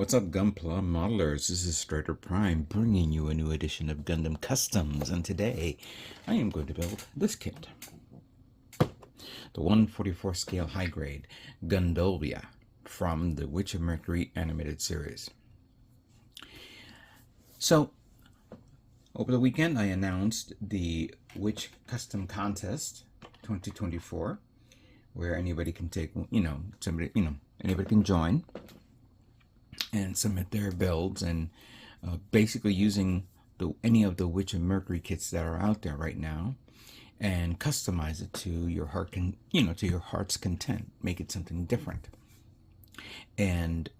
What's up, Gunpla modelers? This is Strider Prime bringing you a new edition of Gundam Customs, and today I am going to build this kit. The 144 scale high grade Gundvolva from the Witch of Mercury animated series. So, over the weekend I announced the Witch Custom Contest 2024, where anybody can take, anybody can join and submit their builds, and basically using any of the Witch of Mercury kits that are out there right now, and customize it to your to your heart's content. Make it something different. And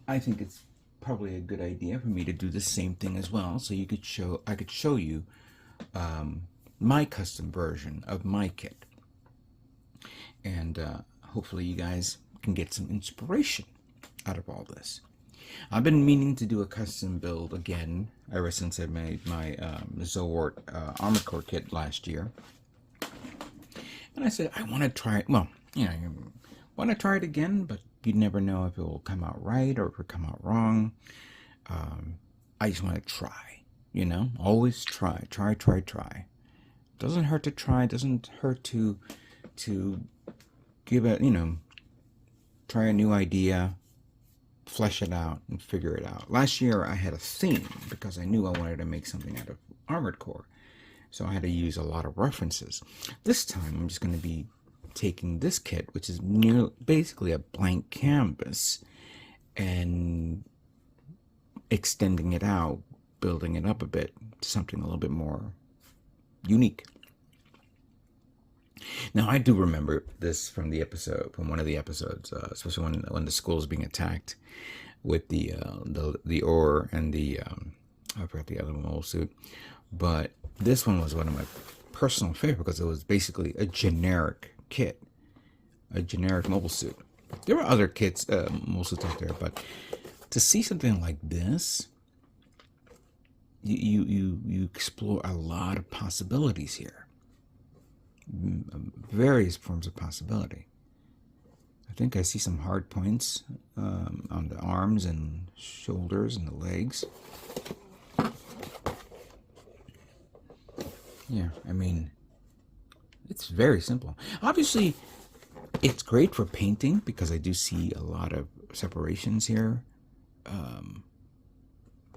I think it's probably a good idea for me to do the same thing as well, so I could show you my custom version of my kit, and hopefully you guys can get some inspiration out of all this. I've been meaning to do a custom build again ever since I made my Zowart Armored Core kit last year, and I said I want to try it. Well, you want to try it again, but you never know if it will come out right or if it will come out wrong. I just want to try, always try. Doesn't hurt to try. Doesn't hurt to give it, try a new idea, flesh it out, and figure it out. Last year I had a theme because I knew I wanted to make something out of Armored Core, so I had to use a lot of references. This time I'm just going to be taking this kit, which is basically a blank canvas, and extending it out, building it up a bit to something a little bit more unique. Now, I do remember this from one of the episodes, especially when the school is being attacked with the ore and the I forgot the other mobile suit, but this one was one of my personal favorites because it was basically a generic kit, a generic mobile suit. There were other kits, mobile suits out there, but to see something like this, you explore a lot of possibilities here. Various forms of possibility. I think I see some hard points on the arms and shoulders and the legs. Yeah, I mean, it's very simple. Obviously, it's great for painting because I do see a lot of separations here.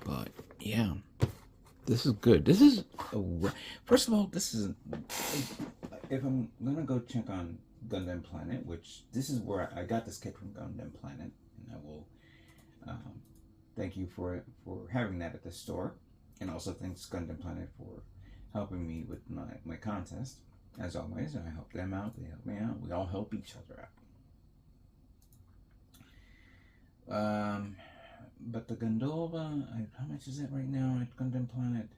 But yeah, this is good. This is first of all, this is if I'm gonna go check on Gundam Planet, which this is where I got this kit from Gundam Planet, and I will thank you for having that at the store, and also thanks Gundam Planet for helping me with my contest. As always, I help them out, they help me out, we all help each other out. But the Gundvolva, how much is it right now at Gundam Planet?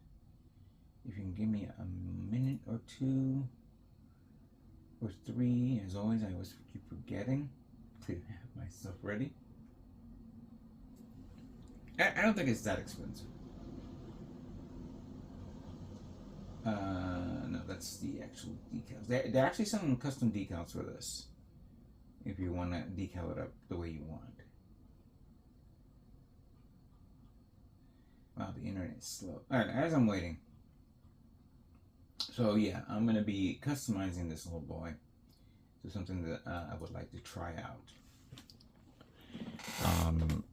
If you can give me a minute or two or three, as always, I always keep forgetting to have my stuff ready. I don't think it's that expensive. No, that's the actual decals. They're actually selling custom decals for this, if you want to decal it up the way you want. Wow, the internet is slow. Alright, as I'm waiting. So yeah, I'm going to be customizing this little boy to something that I would like to try out.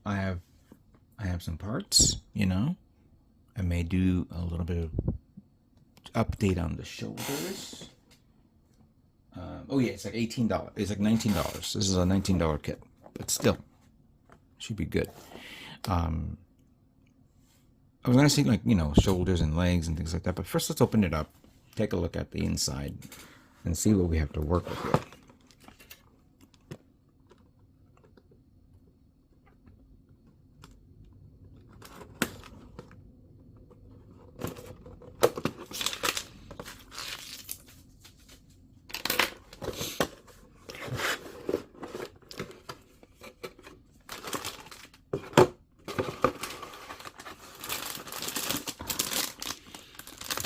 I have some parts, I may do a little bit of update on the shoulders. Oh yeah, it's like $18. It's like $19. This is a $19 kit, but still, should be good. I was gonna see shoulders and legs and things like that, but first let's open it up, take a look at the inside, and see what we have to work with here.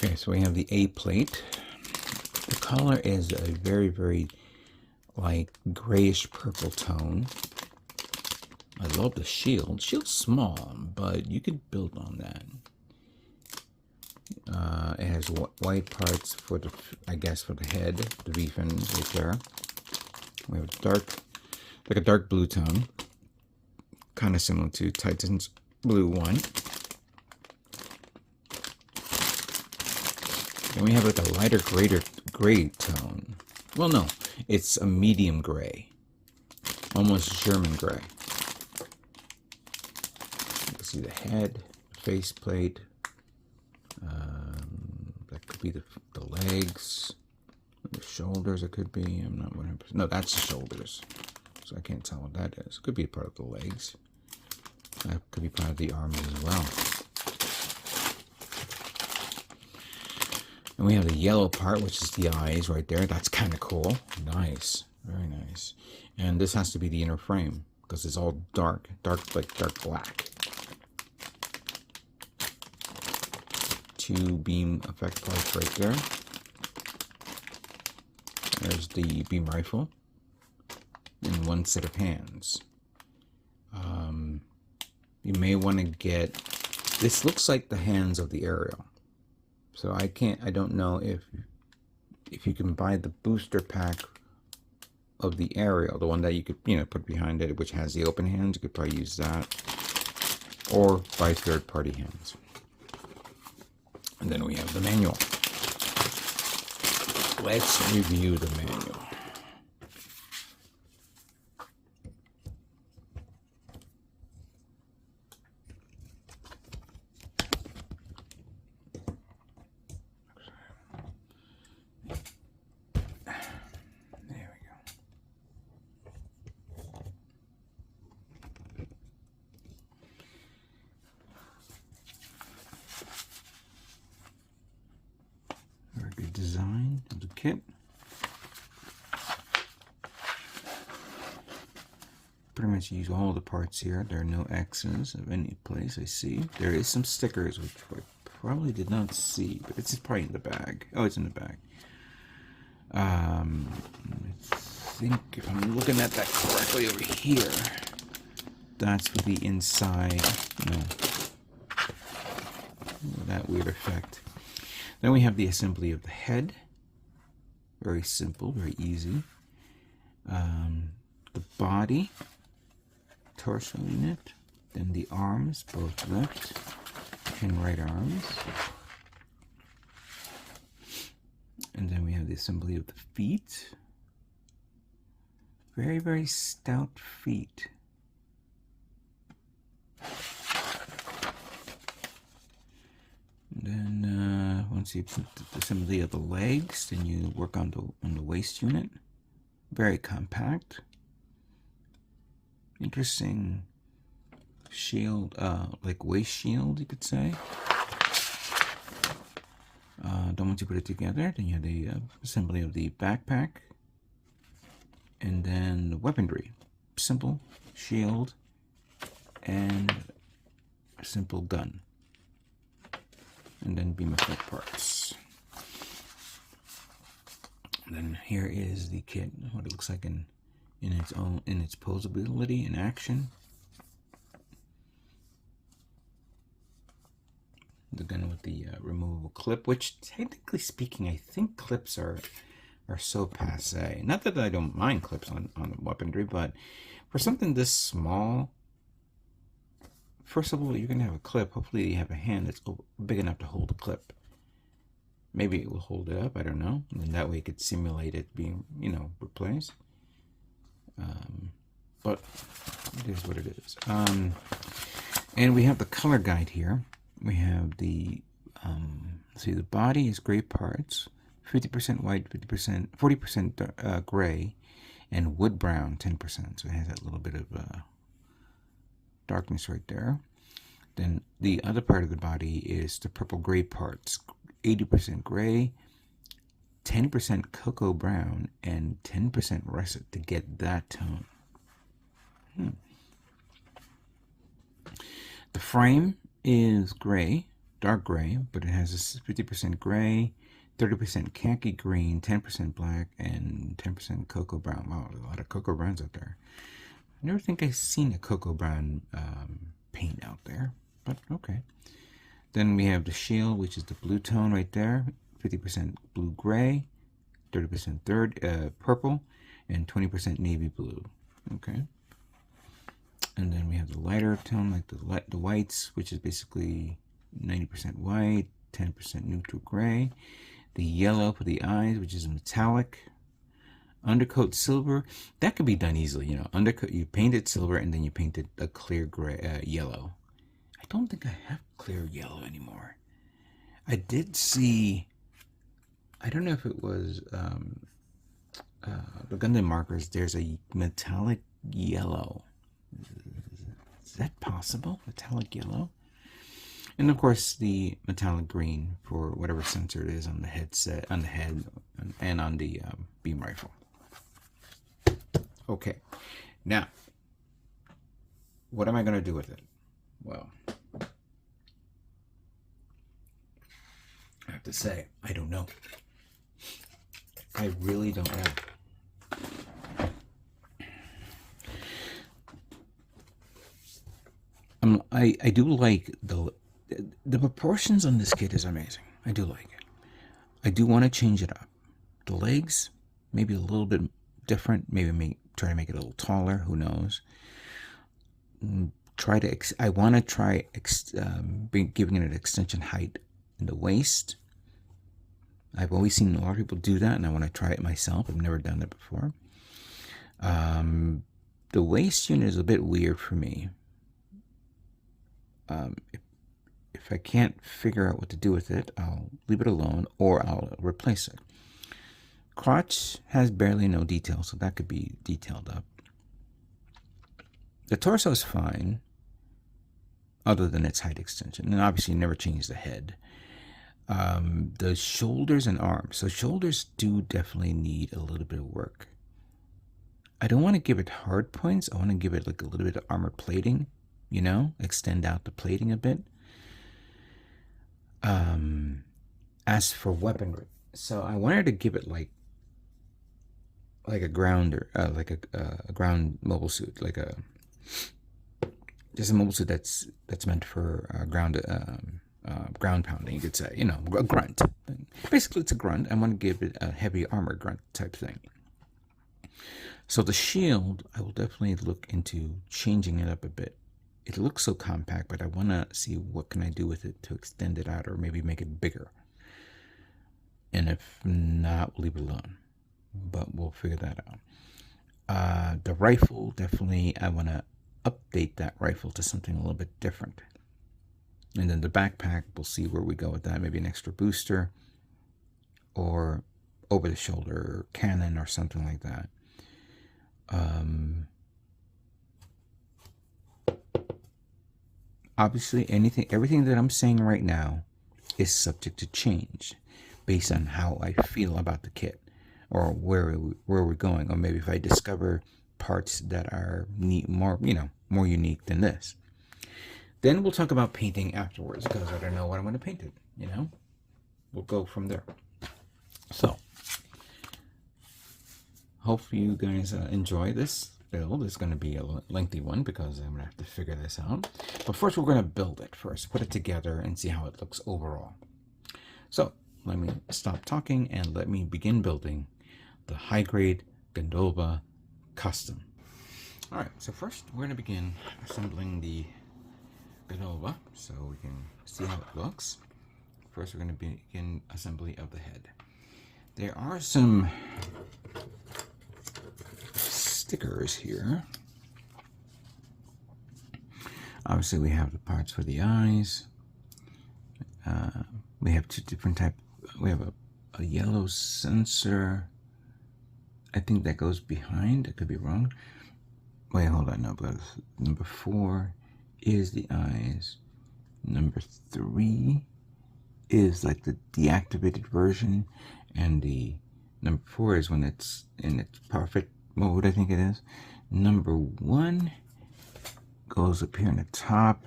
Okay, so we have the A plate. The color is a very, very grayish purple tone. I love the shield. Shield's small, but you could build on that. It has white parts for the, I guess, for the head, the V fin right there. We have a dark, like a dark blue tone, kind of similar to Titan's blue one. Then we have like a lighter gray tone. Well, no, it's a medium gray, almost German gray. You can see the head, faceplate. That could be the legs, the shoulders. It could be. I'm not 100%. No, that's the shoulders. So I can't tell what that is. It could be part of the legs. That could be part of the arms as well. And we have the yellow part, which is the eyes right there. That's kind of cool. Nice. Very nice. And this has to be the inner frame because it's all dark black. Two beam effect parts right there. There's the beam rifle and one set of hands. You may want to get, this looks like the hands of the aerial. So I don't know if you can buy the booster pack of the aerial, the one that you could, you know, put behind it, which has the open hands. You could probably use that, or buy third-party hands. And then we have the manual. Let's review the manual. Very good design of the kit. Pretty much use all the parts here. There are no X's of any place I see. There is some stickers, which I probably did not see, but it's probably in the bag. Oh, it's in the bag. I think if I'm looking at that correctly over here, that's for the inside, you know, that weird effect. Then we have the assembly of the head. Very simple, very easy. The body, torso unit, then the arms, both left and right arms. And then we have the assembly of the feet. Very, very stout feet. And then once you put the assembly of the legs, then you work on the waist unit. Very compact. Interesting shield, like waist shield, you could say. Then once you put it together, then you have the assembly of the backpack. And then the weaponry. Simple shield and a simple gun. And then beam effect parts. And then here is the kit, what it looks like in its posability in action. The gun with the removable clip, which technically speaking, I think clips are so passe. Not that I don't mind clips on weaponry, but for something this small, first of all, you're going to have a clip. Hopefully you have a hand that's big enough to hold a clip. Maybe it will hold it up, I don't know. And then that way it could simulate it being, you know, replaced. But it is what it is. And we have the color guide here. We have the, see, the body is gray parts, 50% white, 40% gray, and wood brown, 10%. So it has that little bit of darkness right there. Then the other part of the body is the purple gray parts, 80% gray, 10% cocoa brown, and 10% russet to get that tone. The frame is gray, dark gray, but it has a 50% gray, 30% khaki green, 10% black, and 10% cocoa brown. Wow, there's a lot of cocoa browns out there. I never think I've seen a cocoa brown paint out there, but okay. Then we have the shield, which is the blue tone right there, 50% blue-gray, 30% purple, and 20% navy blue. Okay. And then we have the lighter tone, like the whites, which is basically 90% white, 10% neutral gray. The yellow for the eyes, which is metallic. Undercoat silver, that could be done easily. You know, undercoat, you paint it silver and then you paint it a clear gray, yellow. I don't think I have clear yellow anymore. I did see, I don't know if it was the Gundam markers. There's a metallic yellow. Is that possible? Metallic yellow? And of course the metallic green for whatever sensor it is on the headset, on the head, and on the beam rifle. Okay, now what am I going to do with it? Well, I have to say, I don't know. I really don't know. I do like the proportions on this kit is amazing. I do like it. I do want to change it up. The legs, maybe a little bit different. Maybe try to make it a little taller. Who knows? I want to try giving it an extension height in the waist. I've always seen a lot of people do that, and I want to try it myself. I've never done it before. The waist unit is a bit weird for me. If I can't figure out what to do with it, I'll leave it alone or I'll replace it. Crotch has barely no detail, so that could be detailed up. The torso is fine, other than its height extension, and obviously never change the head. The shoulders and arms. So shoulders do definitely need a little bit of work. I don't want to give it hard points. I want to give it like a little bit of armor plating, you know, extend out the plating a bit. As for weaponry, so I wanted to give it like a grounder, like a ground mobile suit, like just a mobile suit that's meant for ground pounding, you could say, you know, a grunt. Basically, it's a grunt. I want to give it a heavy armor grunt type thing. So the shield, I will definitely look into changing it up a bit. It looks so compact, but I want to see what can I do with it to extend it out or maybe make it bigger. And if not, we'll leave it alone. But we'll figure that out. The rifle, definitely, I want to update that rifle to something a little bit different. And then the backpack, we'll see where we go with that. Maybe an extra booster or over-the-shoulder cannon or something like that. Obviously, everything that I'm saying right now is subject to change based on how I feel about the kit or where we're going, or maybe if I discover parts that are more unique than this. Then we'll talk about painting afterwards, because I don't know what I'm going to paint it, you know? We'll go from there. So, hopefully you guys enjoy this build. It's going to be a lengthy one because I'm going to have to figure this out. But first we're going to build it first, put it together and see how it looks overall. So, let me stop talking and let me begin building the high-grade Gundvolva custom. Alright, so first we're going to begin assembling the Gundvolva so we can see how it looks. First we're going to begin assembly of the head. There are some stickers here. Obviously we have the parts for the eyes. We have two different types. We have a yellow sensor. I think that goes behind. I could be wrong. Wait, hold on. No, because number 4 is the eyes. Number 3 is like the deactivated version, and the number 4 is when it's in its perfect mode, I think it is. Number 1 goes up here in the top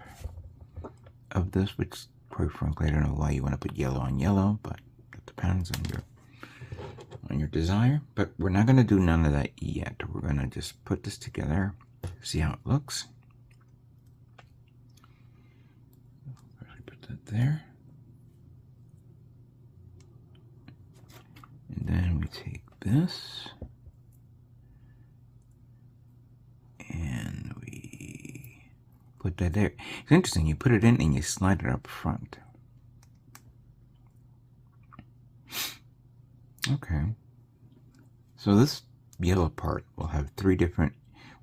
of this, which quite frankly I don't know why you want to put yellow on yellow, but it depends on your desire. But we're not going to do none of that yet. We're going to just put this together See how it looks. First, put that there. And then we take this. And we put that there. It's interesting, you put it in and you slide it up front. Okay. So this yellow part will have three different,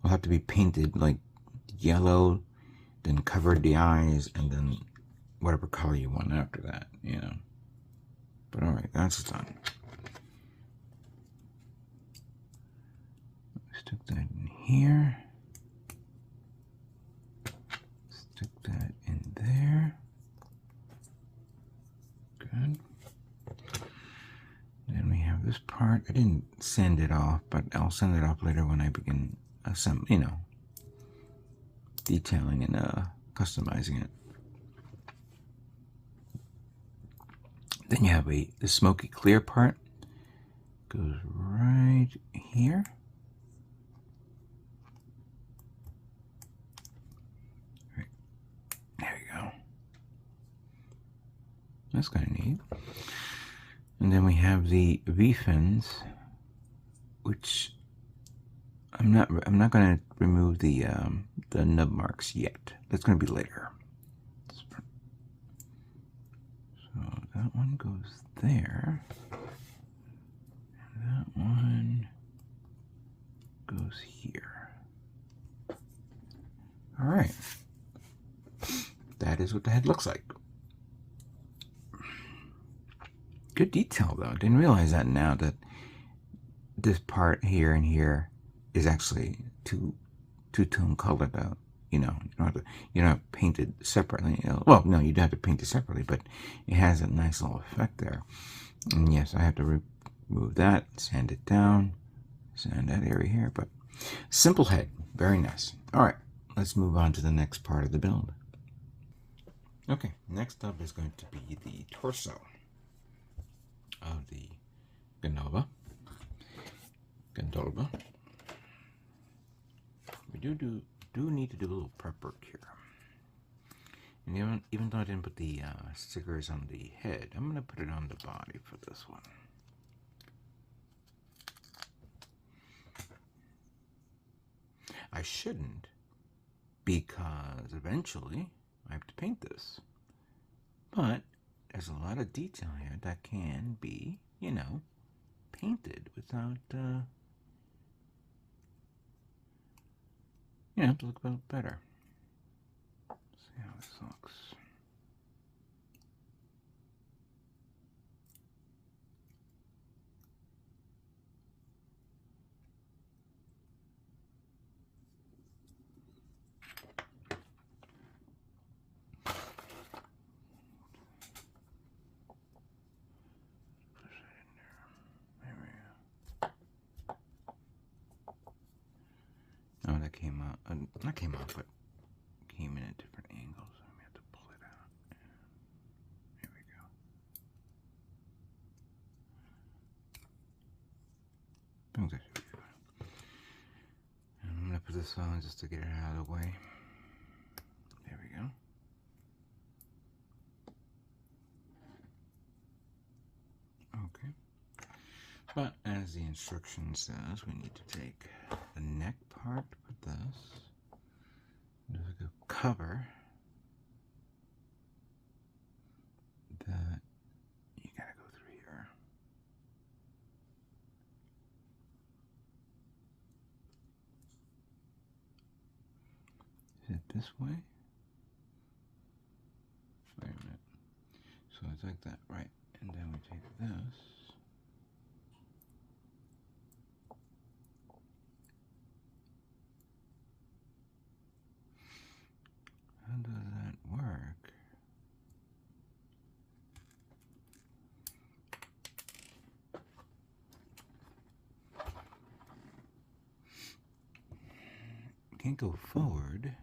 will have to be painted like yellow, then cover the eyes, and then whatever color you want after that, you know. But alright, that's done. Stick that in here. Stick that in there. Good. Then we have this part. I didn't sand it off, but I'll sand it off later when I begin some, you know, detailing and customizing it. Then you have the smoky clear part. Goes right here. Right. There we go. That's kind of neat. And then we have the V-fins, which I'm not going to remove the nub marks yet. That's going to be later. So that one goes there. And that one goes here. All right. That is what the head looks like. Good detail, though. Didn't realize that now, that this part here and here is actually two-tone colored out. You know, you don't have to paint it separately. You know, well, no, you do have to paint it separately, but it has a nice little effect there. And yes, I have to remove that, sand it down, sand that area here. But simple head, very nice. All right, let's move on to the next part of the build. Okay, next up is going to be the torso of the Gundvolva. We do need to do a little prep work here. And even though I didn't put the stickers on the head, I'm going to put it on the body for this one. I shouldn't, because eventually I have to paint this. But there's a lot of detail here that can be, you know, painted without, you know, to look a little better. Let's see how this looks. Oh, that came out. Not came out, but came in at different angles. I'm going to have to pull it out. Here we go. And I'm going to put this on just to get it out of the way. There we go. Okay. But as the instruction says, we need to take the neck part with this. There's like a cover that you gotta go through here. Is it this way? Wait a minute. So it's like that, right? And then we take this. How does that work? Can't go forward.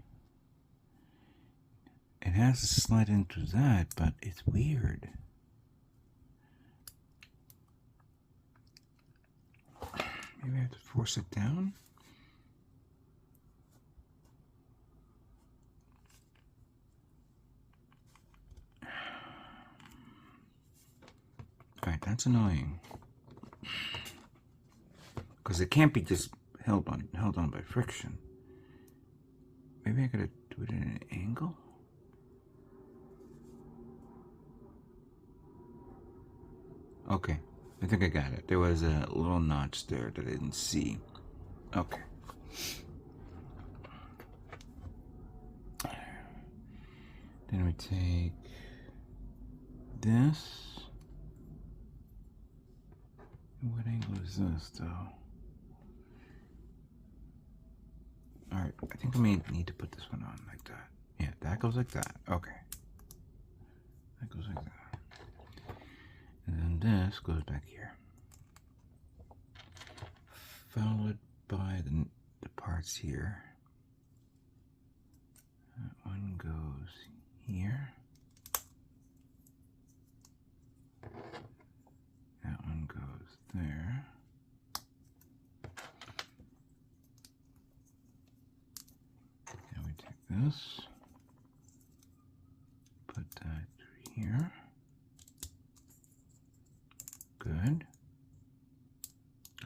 It has to slide into that, but it's weird. Maybe I have to force it down? That's annoying. Because it can't be just held on by friction. Maybe I gotta do it in an angle? Okay, I think I got it. There was a little notch there that I didn't see. Okay. Then we take this. What angle is this, though? Alright, I think I may need to put this one on like that. Yeah, that goes like that. Okay. That goes like that. And then this goes back here. Followed by the parts here. That one goes here. That one goes there. Then we take this, put that through here. Good.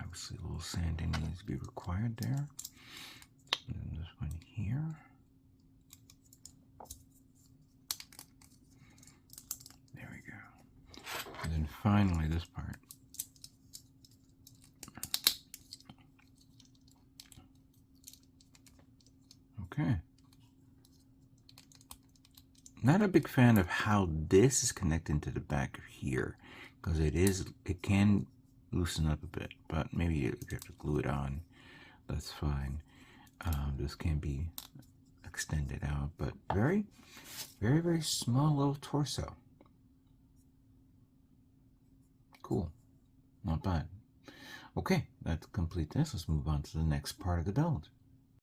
Obviously a little sanding needs to be required there. And then this one here. There we go. And then finally this part. Okay. Not a big fan of how this is connected to the back of here, because it can loosen up a bit, but maybe if you have to glue it on, that's fine. This can be extended out, but very, very, very small little torso. Cool. Not bad. Okay, let's complete this. Let's move on to the next part of the build.